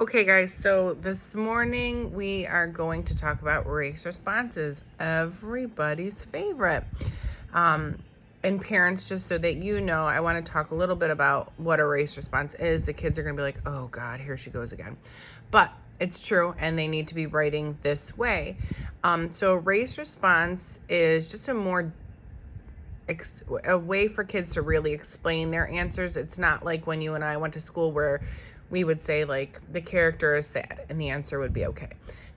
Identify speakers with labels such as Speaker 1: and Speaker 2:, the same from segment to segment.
Speaker 1: Okay, guys, so this morning we are going to talk about race responses, everybody's favorite. And parents, just so that you know, I want to talk a little bit about what a race response is. The kids are going to be like, oh God, here she goes again. But it's true, and they need to be writing this way. So a race response is just a way for kids to really explain their answers. It's not like when you and I went to school where we would say like the character is sad and the answer would be okay.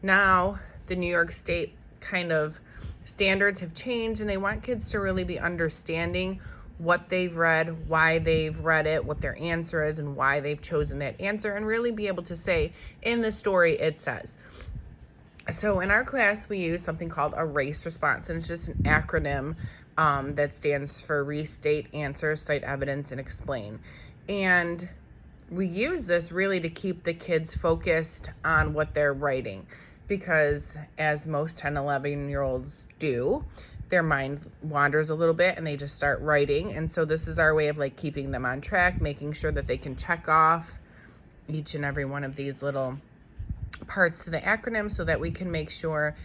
Speaker 1: Now the New York State kind of standards have changed, and they want kids to really be understanding what they've read, why they've read it, what their answer is, and why they've chosen that answer, and really be able to say in the story it says. So in our class, we use something called a race response, and it's just an acronym that stands for restate, answer, cite evidence, and explain. And we use this really to keep the kids focused on what they're writing, because as most 10, 11-year-olds do, their mind wanders a little bit and they just start writing. And so this is our way of like keeping them on track, making sure that they can check off each and every one of these little parts to the acronym so that we can make sure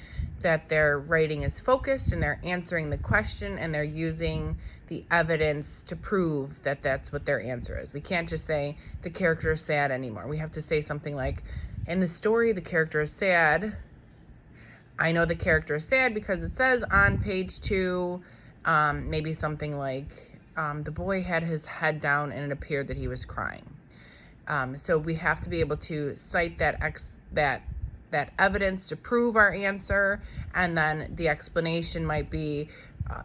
Speaker 1: that their writing is focused and they're answering the question and they're using the evidence to prove that that's what their answer is. We can't just say the character is sad anymore. We have to say something like, in the story, the character is sad. I know the character is sad because it says on page 2, maybe something like, the boy had his head down and it appeared that he was crying. So we have to be able to cite that evidence to prove our answer, and then the explanation might be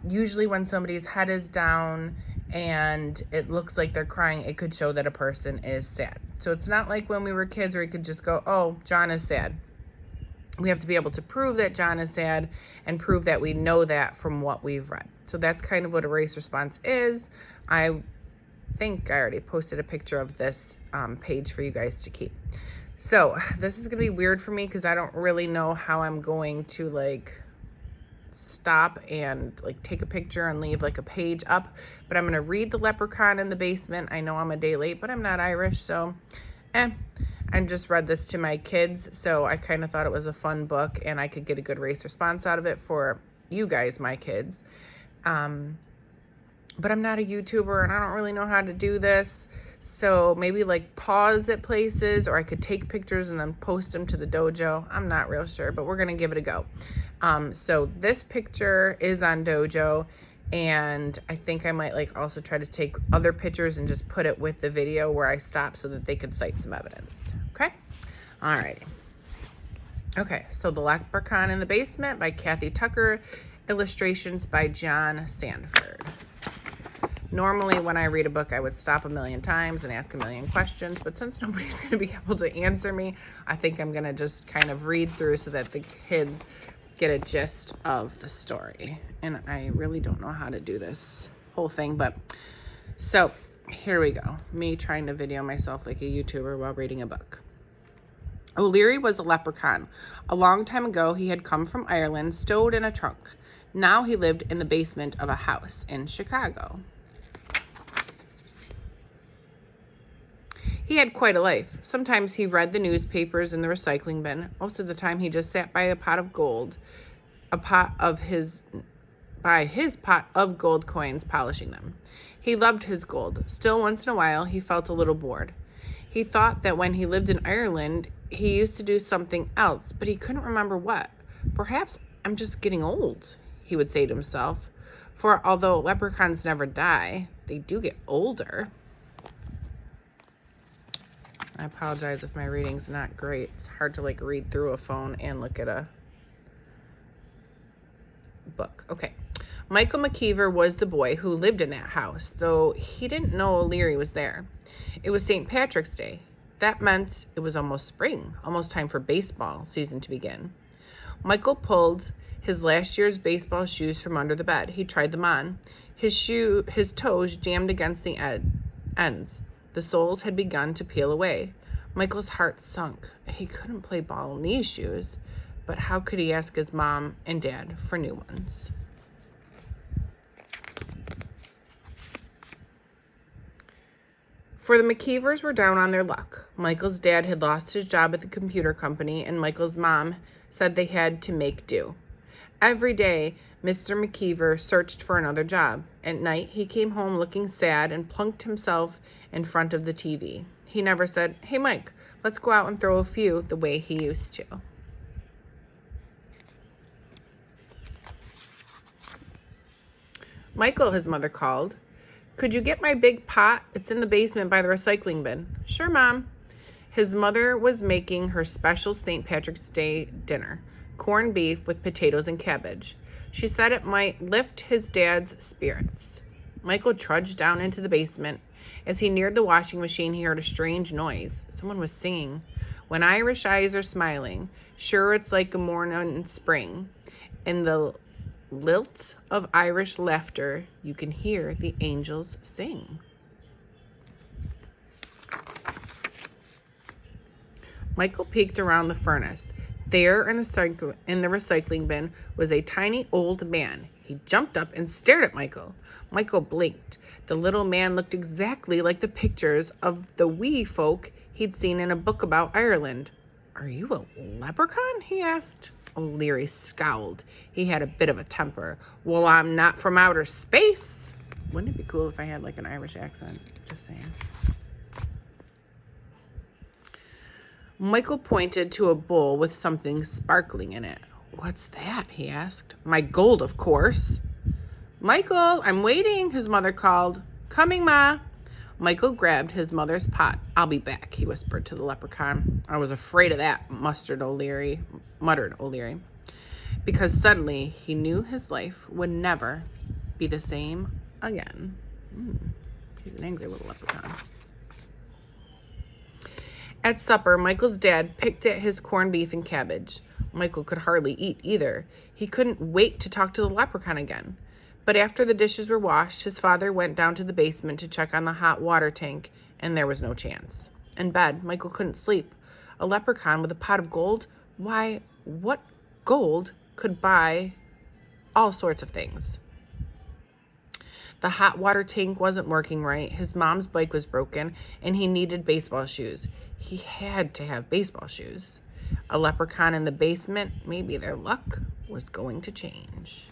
Speaker 1: usually when somebody's head is down and it looks like they're crying, it could show that a person is sad. So it's not like when we were kids where we could just go, oh, John is sad. We have to be able to prove that John is sad and prove that we know that from what we've read. So that's kind of what a race response is. I think I already posted a picture of this page for you guys to keep. So this is going to be weird for me because I don't really know how I'm going to like stop and like take a picture and leave like a page up, but I'm going to read The Leprechaun in the Basement. I know I'm a day late, but I'm not Irish, so I just read this to my kids, so I kind of thought it was a fun book and I could get a good race response out of it for you guys, my kids. But I'm not a YouTuber and I don't really know how to do this. So maybe like pause at places, or I could take pictures and then post them to the dojo. I'm not real sure, but we're going to give it a go. So this picture is on dojo, and I think I might like also try to take other pictures and just put it with the video where I stop so that they could cite some evidence. Okay. Alrighty. Okay. So The Leprechaun in the Basement by Kathy Tucker, illustrations by John Sanford. Normally, when I read a book, I would stop a million times and ask a million questions, but since nobody's going to be able to answer me, I think I'm going to just kind of read through so that the kids get a gist of the story. And I really don't know how to do this whole thing, but so here we go. Me trying to video myself like a YouTuber while reading a book. O'Leary was a leprechaun. A long time ago, he had come from Ireland, stowed in a trunk. Now he lived in the basement of a house in Chicago. He had quite a life. Sometimes he read the newspapers in the recycling bin. Most of the time he just sat by his pot of gold coins, polishing them. He loved his gold. Still, once in a while, he felt a little bored. He thought that when he lived in Ireland, he used to do something else, but he couldn't remember what. Perhaps I'm just getting old, he would say to himself. For although leprechauns never die, they do get older. I apologize if my reading's not great. It's hard to like read through a phone and look at a book. Okay. Michael McKeever was the boy who lived in that house, though he didn't know O'Leary was there. It was St. Patrick's Day. That meant it was almost spring, almost time for baseball season to begin. Michael pulled his last year's baseball shoes from under the bed. He tried them on. His toes jammed against the ends. The soles had begun to peel away. Michael's heart sunk. He couldn't play ball in these shoes, but how could he ask his mom and dad for new ones? For the McKeevers were down on their luck. Michael's dad had lost his job at the computer company, and Michael's mom said they had to make do. Every day, Mr. McKeever searched for another job. At night, he came home looking sad and plunked himself in front of the TV. He never said, "Hey, Mike, let's go out and throw a few," the way he used to. "Michael," his mother called, "could you get my big pot? It's in the basement by the recycling bin." "Sure, Mom." His mother was making her special St. Patrick's Day dinner, corned beef with potatoes and cabbage. She said it might lift his dad's spirits. Michael trudged down into the basement. As he neared the washing machine, he heard a strange noise. Someone was singing. "When Irish eyes are smiling, sure it's like a morning in spring. In the lilt of Irish laughter, you can hear the angels sing." Michael peeked around the furnace. There in the recycling bin was a tiny old man. He jumped up and stared at Michael. Michael blinked. The little man looked exactly like the pictures of the wee folk he'd seen in a book about Ireland. "Are you a leprechaun?" he asked. O'Leary scowled. He had a bit of a temper. "Well, I'm not from outer space." Wouldn't it be cool if I had like an Irish accent? Just saying. Michael pointed to a bowl with something sparkling in it. "What's that?" he asked. "My gold, of course." "Michael, I'm waiting," his mother called. "Coming, Ma." Michael grabbed his mother's pot. "I'll be back," he whispered to the leprechaun. "I was afraid of that," muttered O'Leary, because suddenly he knew his life would never be the same again. He's an angry little leprechaun. At supper, Michael's dad picked at his corned beef and cabbage. Michael could hardly eat either. He couldn't wait to talk to the leprechaun again. But after the dishes were washed, his father went down to the basement to check on the hot water tank, and there was no chance. In bed, Michael couldn't sleep. A leprechaun with a pot of gold? Why, what gold could buy all sorts of things? The hot water tank wasn't working right. His mom's bike was broken, and he needed baseball shoes. He had to have baseball shoes. A leprechaun in the basement, maybe their luck was going to change.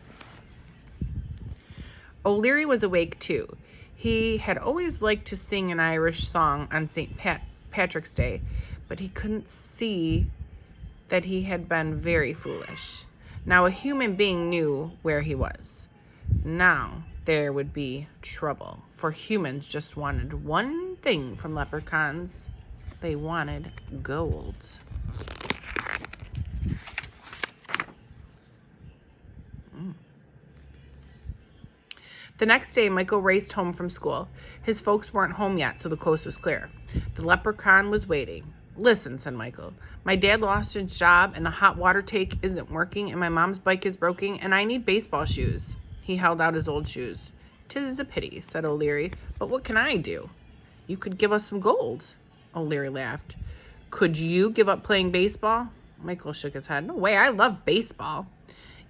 Speaker 1: O'Leary was awake too. He had always liked to sing an Irish song on St. Patrick's Day, but he couldn't see that he had been very foolish. Now a human being knew where he was. Now there would be trouble, for humans just wanted one thing from leprechauns. They wanted gold. The next day, Michael raced home from school. His folks weren't home yet, so the coast was clear. The leprechaun was waiting. "Listen," said Michael. "My dad lost his job, and the hot water tank isn't working, and my mom's bike is broken, and I need baseball shoes." He held out his old shoes. "'Tis a pity," said O'Leary, "but what can I do?" "You could give us some gold." O'Leary laughed. "Could you give up playing baseball?" Michael shook his head. "No way, I love baseball."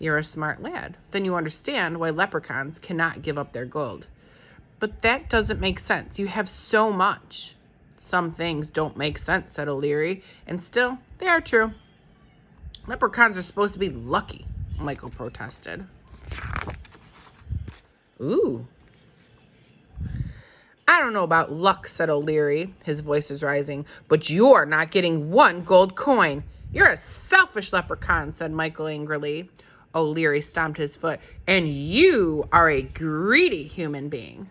Speaker 1: "You're a smart lad. Then you understand why leprechauns cannot give up their gold." "But that doesn't make sense. You have so much." "Some things don't make sense," said O'Leary, "and still, they are true." "Leprechauns are supposed to be lucky," Michael protested. "Ooh." "I don't know about luck," said O'Leary. His voice was rising. "But you're not getting one gold coin." "You're a selfish leprechaun," said Michael angrily. O'Leary stomped his foot. "And you are a greedy human being."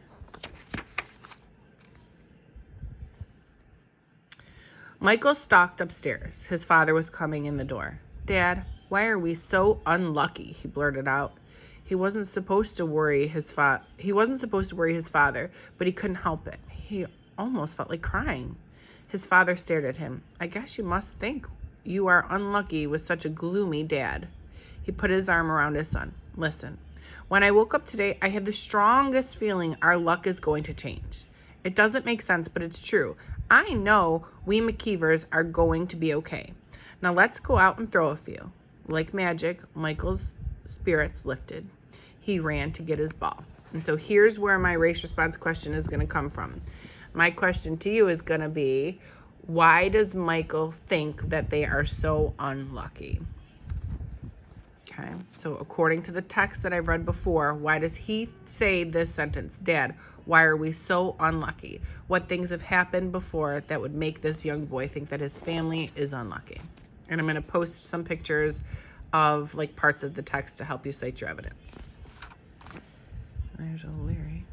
Speaker 1: Michael stalked upstairs. His father was coming in the door. "Dad, why are we so unlucky?" he blurted out. He wasn't supposed to worry his father, but he couldn't help it. He almost felt like crying. His father stared at him. "I guess you must think you are unlucky with such a gloomy dad." He put his arm around his son. "Listen, when I woke up today, I had the strongest feeling our luck is going to change. It doesn't make sense, but it's true. I know we McKeevers are going to be okay. Now let's go out and throw a few." Like magic, Michael's spirits lifted. He ran to get his ball. And so here's where my race response question is going to come from. My question to you is going to be, why does Michael think that they are so unlucky? Okay, so according to the text that I've read before, why does he say this sentence? Dad, why are we so unlucky? What things have happened before that would make this young boy think that his family is unlucky? And I'm going to post some pictures of like parts of the text to help you cite your evidence. There's O'Leary.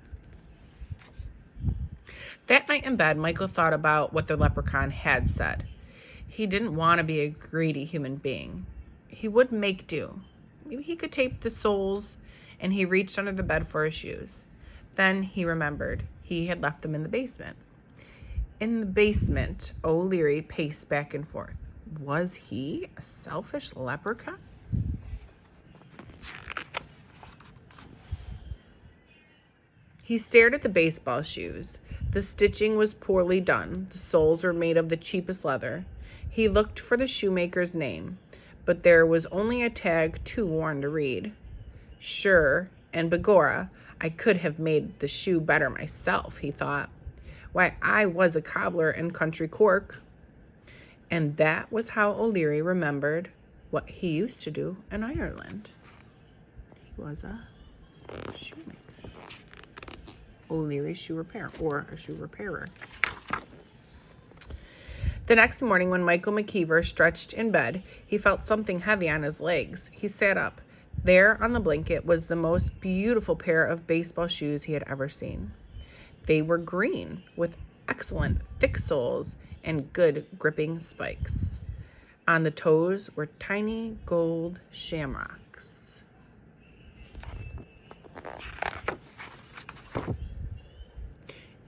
Speaker 1: That night in bed, Michael thought about what the leprechaun had said. He didn't want to be a greedy human being. He would make do. Maybe he could tape the soles, and he reached under the bed for his shoes. Then he remembered he had left them in the basement. In the basement, O'Leary paced back and forth. Was he a selfish leprechaun? He stared at the baseball shoes. The stitching was poorly done. The soles were made of the cheapest leather. He looked for the shoemaker's name, but there was only a tag too worn to read. Sure, and begorra, I could have made the shoe better myself, he thought. Why, I was a cobbler in country Cork. And that was how O'Leary remembered what he used to do in Ireland. He was a shoemaker. O'Leary shoe repair, or a shoe repairer. The next morning, when Michael McKeever stretched in bed, he felt something heavy on his legs. He sat up. There on the blanket was the most beautiful pair of baseball shoes he had ever seen. They were green, with excellent thick soles and good gripping spikes. On the toes were tiny gold shamrocks.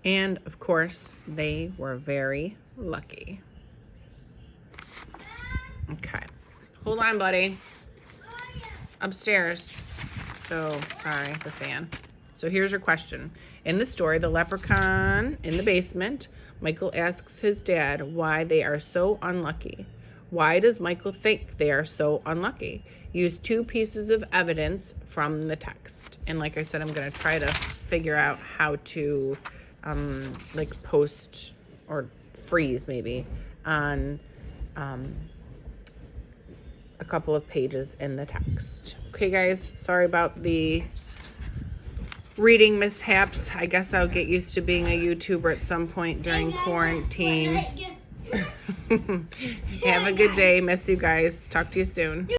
Speaker 1: And, of course, they were very lucky. Okay. Hold on, buddy. Upstairs. So, sorry, the fan. So here's your question. In the story, the leprechaun in the basement, Michael asks his dad why they are so unlucky. Why does Michael think they are so unlucky? Use two pieces of evidence from the text. And like I said, I'm going to try to figure out how to like post or freeze maybe on a couple of pages in the text. Okay, guys, sorry about the reading mishaps. I guess I'll get used to being a YouTuber at some point during quarantine. Have a good day. Miss you guys. Talk to you soon.